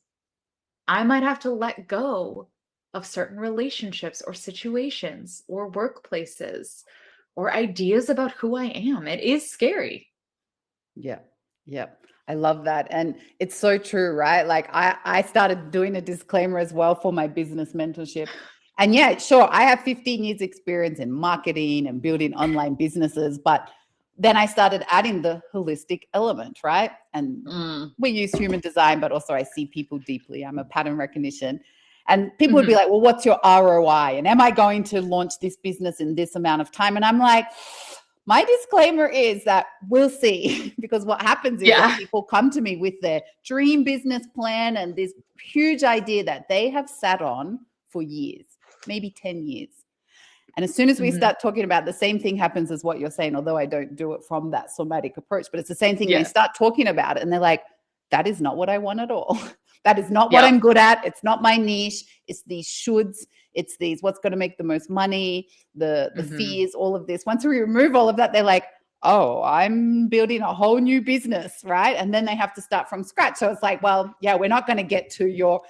I might have to let go of certain relationships or situations or workplaces or ideas about who I am. It is scary. Yeah. Yeah. I love that. And it's so true, right? Like I started doing a disclaimer as well for my business mentorship. And yeah, sure, I have 15 years experience in marketing and building online businesses, but then I started adding the holistic element, right? And we use human design, but also I see people deeply. I'm a pattern recognition. And people would be like, well, what's your ROI? And am I going to launch this business in this amount of time? And I'm like, my disclaimer is that we'll see, because what happens is that people come to me with their dream business plan and this huge idea that they have sat on for years, maybe 10 years. And as soon as we start talking about, the same thing happens as what you're saying, although I don't do it from that somatic approach, but it's the same thing. They start talking about it and they're like, that is not what I want at all. That is not what I'm good at. It's not my niche. It's these shoulds. It's these, what's going to make the most money, the fears, all of this. Once we remove all of that, they're like, oh, I'm building a whole new business, right? And then they have to start from scratch. So it's like, well, yeah, we're not going to get to your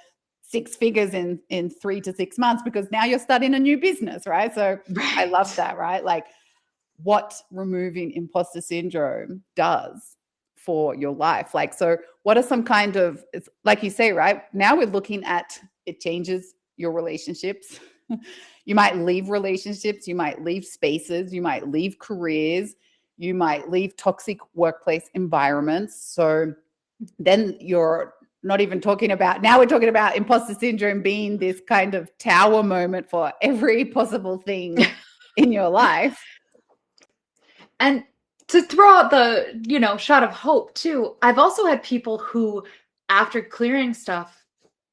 6 figures in 3 to 6 months because now you're starting a new business, right? So I love that, right? Like what removing imposter syndrome does for your life. Like, so what are some kind of, it's like you say, right? Now we're looking at, it changes your relationships. You might leave relationships, you might leave spaces, you might leave careers, you might leave toxic workplace environments. So then you're not even talking about, now we're talking about imposter syndrome being this kind of tower moment for every possible thing in your life. And to throw out the, shot of hope too, I've also had people who, after clearing stuff,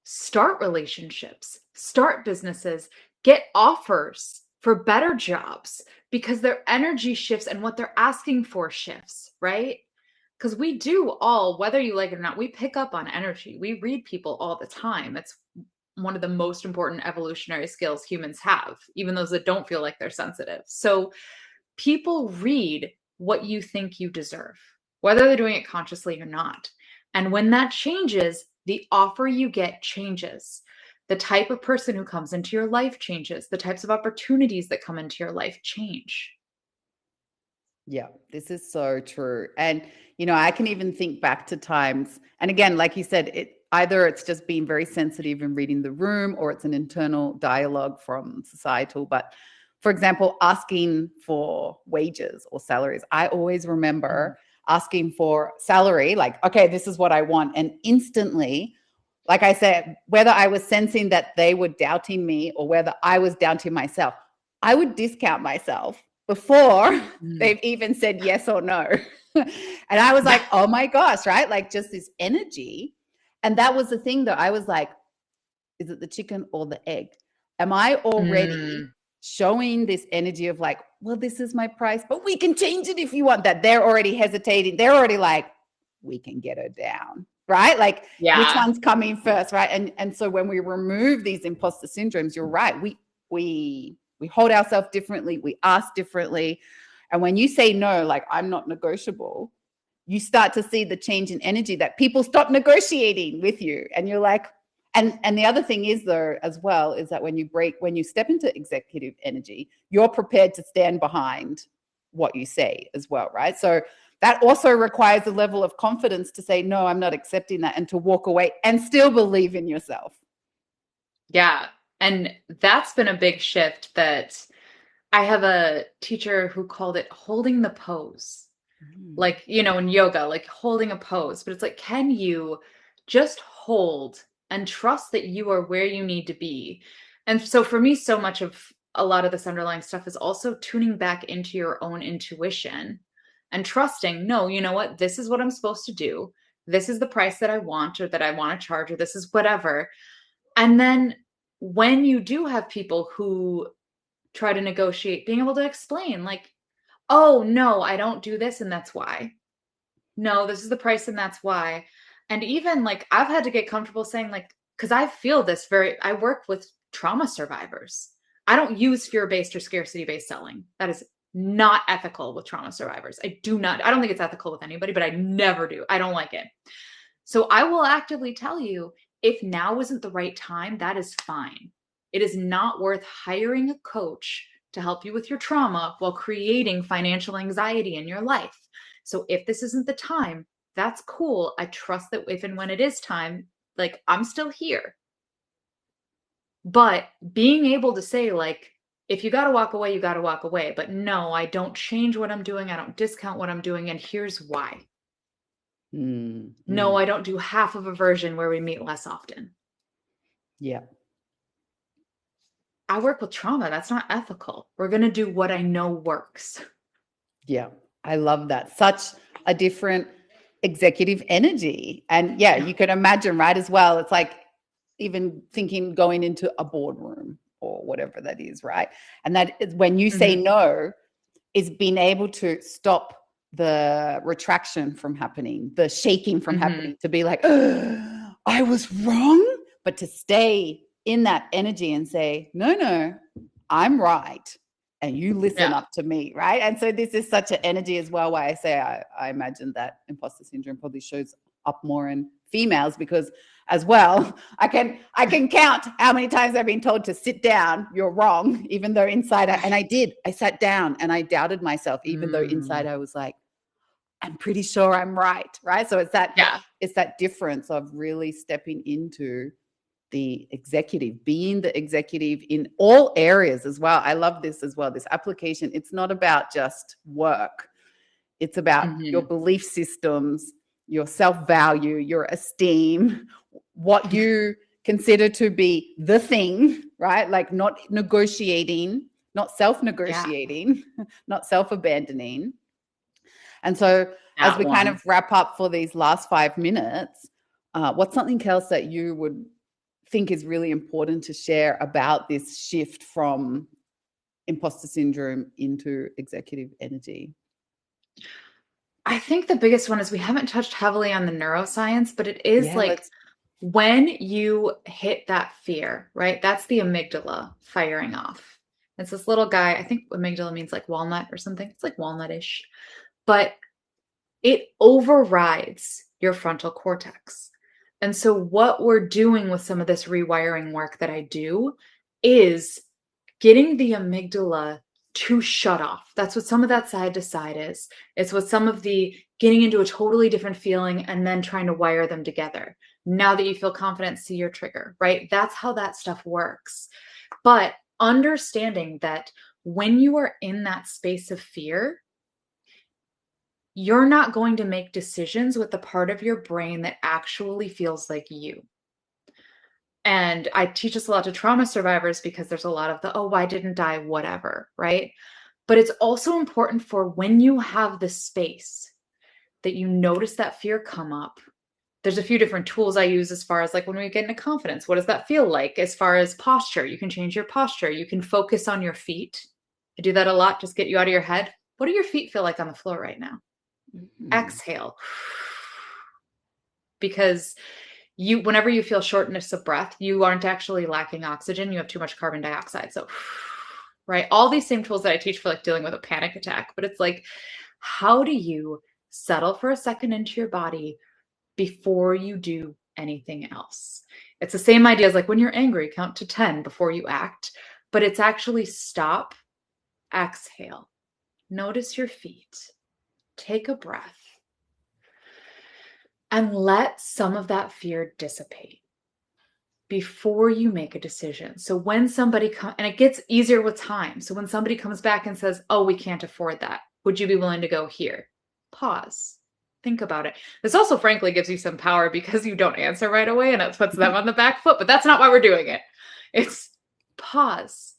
start relationships, start businesses, get offers for better jobs because their energy shifts and what they're asking for shifts, right? Because we do all, whether you like it or not, we pick up on energy. We read people all the time. It's one of the most important evolutionary skills humans have, even those that don't feel like they're sensitive. So people read what you think you deserve, whether they're doing it consciously or not. And when that changes, the offer you get changes. The type of person who comes into your life changes. The types of opportunities that come into your life change. Yeah, this is so true. And, I can even think back to times, and again, like you said, either it's just being very sensitive and reading the room, or it's an internal dialogue from societal. But for example, asking for wages or salaries. I always remember asking for salary, like, okay, this is what I want. And instantly, like I said, whether I was sensing that they were doubting me or whether I was doubting myself, I would discount myself before Mm. they've even said yes or no. And I was like, oh my gosh, right? Like just this energy. And that was the thing that I was like, is it the chicken or the egg? Am I already Mm. showing this energy of like, well, this is my price, but we can change it if you want, that they're already hesitating. They're already like, we can get her down, right? Like which Yeah. one's coming first, right? And so when we remove these imposter syndromes, you're right. We hold ourselves differently, we ask differently. And when you say no, like I'm not negotiable, you start to see the change in energy that people stop negotiating with you. And you're like, and the other thing is though as well is that when you step into executive energy, you're prepared to stand behind what you say as well, right? So that also requires a level of confidence to say no, I'm not accepting that, and to walk away and still believe in yourself. Yeah. And that's been a big shift that I have a teacher who called it holding the pose. Mm. Like, in yoga, like holding a pose, but it's like, can you just hold and trust that you are where you need to be? And so for me, so much of a lot of this underlying stuff is also tuning back into your own intuition and trusting, no, you know what? This is what I'm supposed to do. This is the price that I want or that I want to charge, or this is whatever. And then when you do have people who try to negotiate, being able to explain, like, oh, no, I don't do this, and that's why. No, this is the price, and that's why. And even like I've had to get comfortable saying, like, because I work with trauma survivors. I don't use fear-based or scarcity-based selling. That is not ethical with trauma survivors. I don't think it's ethical with anybody, but I never do. I don't like it. So I will actively tell you, if now isn't the right time, that is fine. It is not worth hiring a coach to help you with your trauma while creating financial anxiety in your life. So if this isn't the time, that's cool. I trust that if and when it is time, like I'm still here. But being able to say, like, if you got to walk away, you got to walk away. But no, I don't change what I'm doing. I don't discount what I'm doing. And here's why. Mm, No, mm. I don't do half of a version where we meet less often. Yeah. I work with trauma. That's not ethical. We're going to do what I know works. Yeah, I love that. Such a different executive energy. And yeah, Yeah. you can imagine, right, as well. It's like even thinking going into a boardroom or whatever that is, right? And that is when you say Mhm. no, is being able to stop the retraction from happening, the shaking from Mhm. happening, to be like, "Ugh, I was wrong, but to stay in that energy and say, no, no, I'm right. And you listen Yeah. up to me, right? And so this is such an energy as well. Why I say I imagine that imposter syndrome probably shows up more in females, because as well, I can count how many times I've been told to sit down, you're wrong, even though inside and I did. I sat down and I doubted myself, even though inside Mm. I was like, I'm pretty sure I'm right, right? So Yeah. it's that difference of really stepping into the executive, being the executive in all areas as well. I love this as well. This application, it's not about just work. It's about your Mhm. belief systems, your self-value, your esteem, what you consider to be the thing, right? Like not negotiating, not Yeah. self-negotiating, not self-abandoning. And so as That we kind one. of wrap up for these last 5 minutes, what's something else that you would think is really important to share about this shift from imposter syndrome into executive energy? I think the biggest one is we haven't touched heavily on the neuroscience, but it is Yeah, like let's. when you hit that fear, right? That's the amygdala firing off. It's this little guy. I think amygdala means like walnut or something. It's like walnut-ish. But it overrides your frontal cortex. And so, what we're doing with some of this rewiring work that I do is getting the amygdala to shut off. That's what some of that side to side is. It's what some of the getting into a totally different feeling and then trying to wire them together. Now that you feel confident, see your trigger, right? That's how that stuff works. But understanding that when you are in that space of fear, you're not going to make decisions with the part of your brain that actually feels like you. And I teach this a lot to trauma survivors because there's a lot of the, oh, why didn't I, whatever, right? But it's also important for when you have the space that you notice that fear come up. There's a few different tools I use as far as like when we get into confidence, what does that feel like? As far as posture, you can change your posture. You can focus on your feet. I do that a lot, just get you out of your head. What do your feet feel like on the floor right now? Exhale. Because whenever you feel shortness of breath, you aren't actually lacking oxygen. You have too much carbon dioxide. So, right. All these same tools that I teach for like dealing with a panic attack, but it's like, how do you settle for a second into your body before you do anything else? It's the same idea as like when you're angry, count to 10 before you act, but it's actually stop, exhale, notice your feet, take a breath, and let some of that fear dissipate before you make a decision. So when somebody comes, and it gets easier with time. So when somebody comes back and says, oh, we can't afford that, would you be willing to go here? Pause. Think about it. This also, frankly, gives you some power because you don't answer right away and it puts them on the back foot, but that's not why we're doing it. It's pause,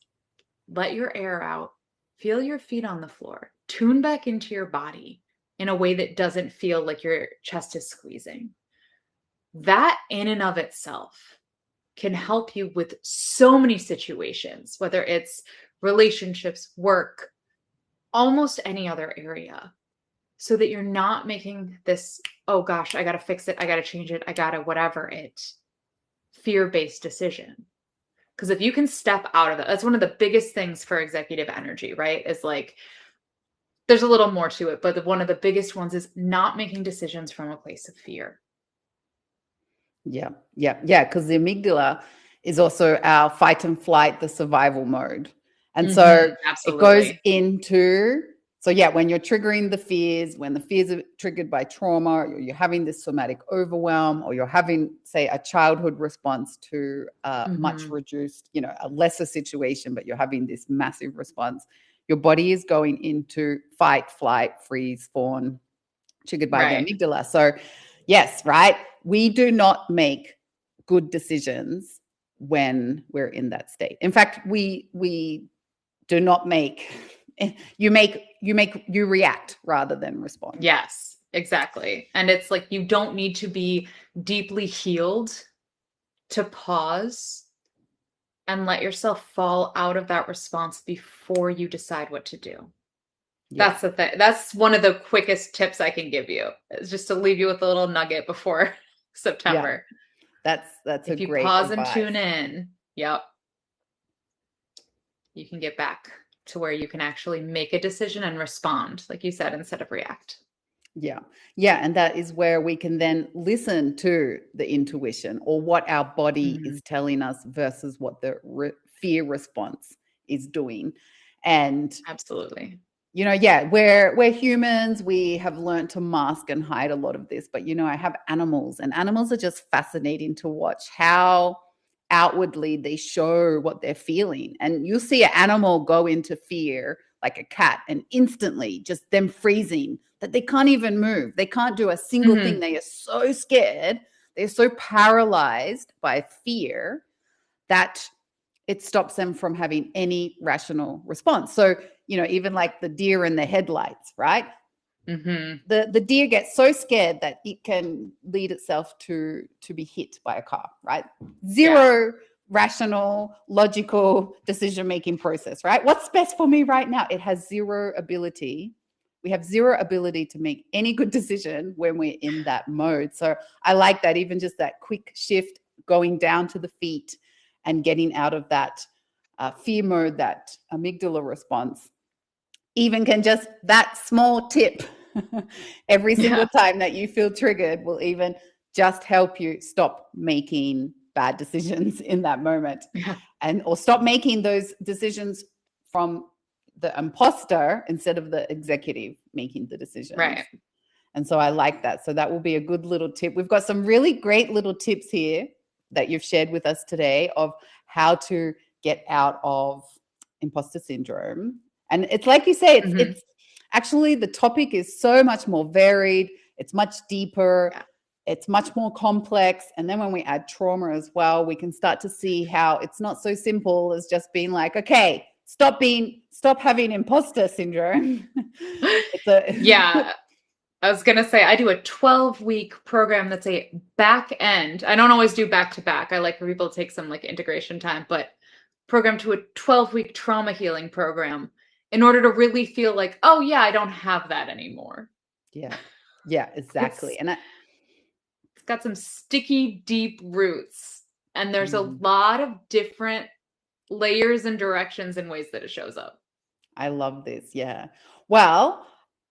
let your air out, feel your feet on the floor, tune back into your body in a way that doesn't feel like your chest is squeezing. That in and of itself can help you with so many situations, whether it's relationships, work, almost any other area, so that you're not making this, oh gosh, I got to fix it, I got to change it, I got to whatever it, fear-based decision. Because if you can step out of it, that's one of the biggest things for executive energy, right? Is like, there's a little more to it, but one of the biggest ones is not making decisions from a place of fear. Yeah. Because the amygdala is also our fight and flight, the survival mode. And so it goes into, when you're triggering the fears, when the fears are triggered by trauma, or you're having this somatic overwhelm, or you're having, say, a childhood response to much reduced, a lesser situation, but you're having this massive response, your body is going into fight, flight, freeze, fawn, triggered by the amygdala. So yes, right. We do not make good decisions when we're in that state. In fact, we do not make, you react rather than respond. Yes, exactly. And it's like, you don't need to be deeply healed to pause and let yourself fall out of that response before you decide what to do. Yeah. That's the thing. That's one of the quickest tips I can give you, is just to leave you with a little nugget before September. Yeah. That's if a you great pause advice. And tune in, you can get back to where you can actually make a decision and respond, like you said, instead of react. Yeah. And that is where we can then listen to the intuition, or what our body is telling us versus what the fear response is doing. And absolutely, we're humans. We have learned to mask and hide a lot of this, but I have animals, and animals are just fascinating to watch how outwardly they show what they're feeling. And you'll see an animal go into fear, like a cat, and instantly just them freezing, that they can't even move. They can't do a single thing. They are so scared. They're so paralyzed by fear that it stops them from having any rational response. So, even like the deer in the headlights, right? The deer gets so scared that it can lead itself to be hit by a car, right? Zero rational, logical decision-making process, right? What's best for me right now? It has zero ability. We have zero ability to make any good decision when we're in that mode. So I like that, even just that quick shift, going down to the feet and getting out of that fear mode, that amygdala response. Even can just, that small tip every single time that you feel triggered will even just help you stop making bad decisions in that moment, or stop making those decisions from the imposter instead of the executive making the decisions. Right. And so I like that. So that will be a good little tip. We've got some really great little tips here that you've shared with us today of how to get out of imposter syndrome. And it's like you say, it's actually, the topic is so much more varied. It's much deeper. it's much more complex. And then when we add trauma as well, we can start to see how it's not so simple as just being like, okay, stop having imposter syndrome. Yeah. I was going to say, I do a 12-week program that's a back end. I don't always do back to back. I like for people to take some like integration time, but program to a 12-week trauma healing program in order to really feel like, oh yeah, I don't have that anymore. Yeah. Yeah, exactly. And it's got some sticky, deep roots. And there's a lot of different layers and directions and ways that it shows up. I love this. Yeah. Well,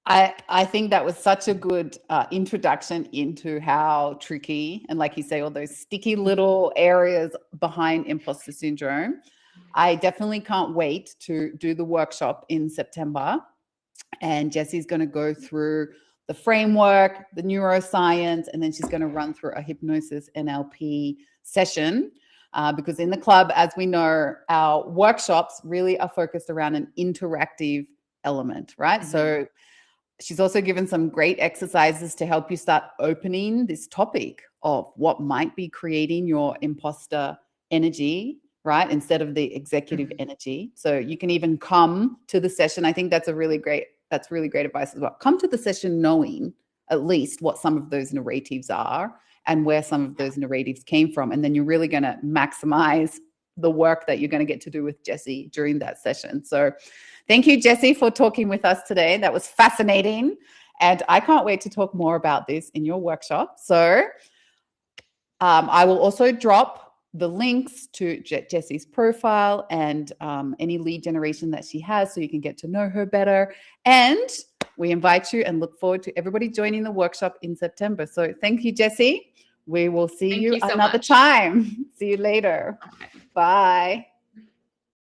I think that was such a good introduction into how tricky and, like you say, all those sticky little areas behind imposter syndrome. I definitely can't wait to do the workshop in September. And Jesse's going to go through the framework, the neuroscience, and then she's going to run through a hypnosis NLP session. Because in the club, as we know, our workshops really are focused around an interactive element, right? So she's also given some great exercises to help you start opening this topic of what might be creating your imposter energy, right? Instead of the executive energy. So you can even come to the session. I think that's really great advice as well. Come to the session knowing at least what some of those narratives are and where some of those narratives came from. And then you're really going to maximize the work that you're going to get to do with Jesse during that session. So thank you, Jesse, for talking with us today. That was fascinating. And I can't wait to talk more about this in your workshop. So I will also drop the links to Jesse's profile and any lead generation that she has so you can get to know her better. And we invite you and look forward to everybody joining the workshop in September. So thank you, Jesse. We will see you so another much. time. See you later. Okay. Bye.